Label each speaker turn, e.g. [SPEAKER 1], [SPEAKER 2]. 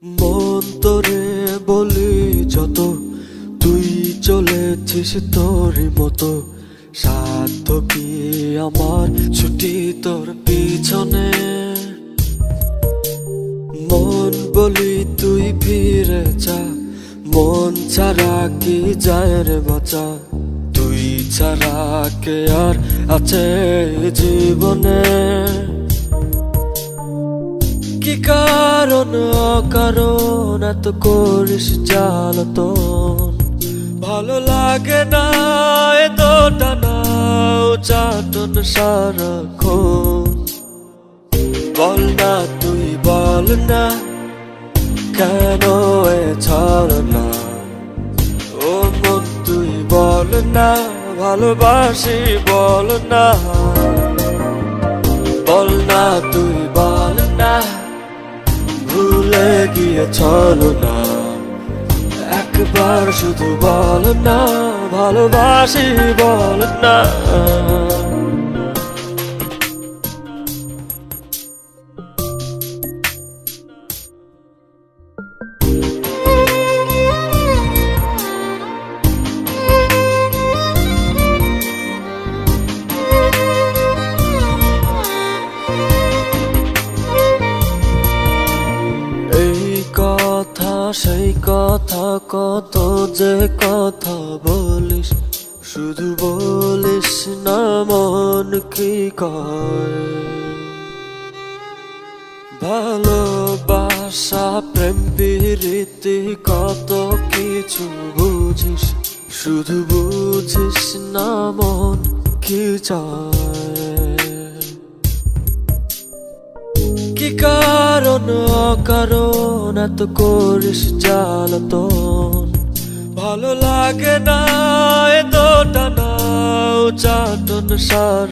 [SPEAKER 1] মন তোরে বলি যত, তুই চলেছিস তোর মতো। সাধ্য কি আমার ছুটি তোর পিছনে। মন বলি তুই ফিরে যা, মন ছাড়া কি যায় রে বাঁচা। তুই ছাড়া কে আর আছে জীবনে। কি কারণ অকারণ এত করিস জ্বালাতন। ভালো লাগে না এত টানা চাটন সারাক্ষণ। বল না তুই বল না, কেন এ ছাড় না। ও মন তুই বল না, ভালোবাসি বল না। বল না তুই বল না, ভুলে গিয়ে চলো না। একবার শুধু বল না, ভালোবাসি বল না। সেই কথা কত যে কথা বলিস, শুধু বলিস না মন কি কয়। ভালোবাসা প্রেম প্রীতি কত কিছু বুঝিস, শুধু বুঝিস না মন কি চায়। কি কারণ অকারণ এত করিস জ্বালাতন। ভালো লাগে না এত টানা চাটন সার।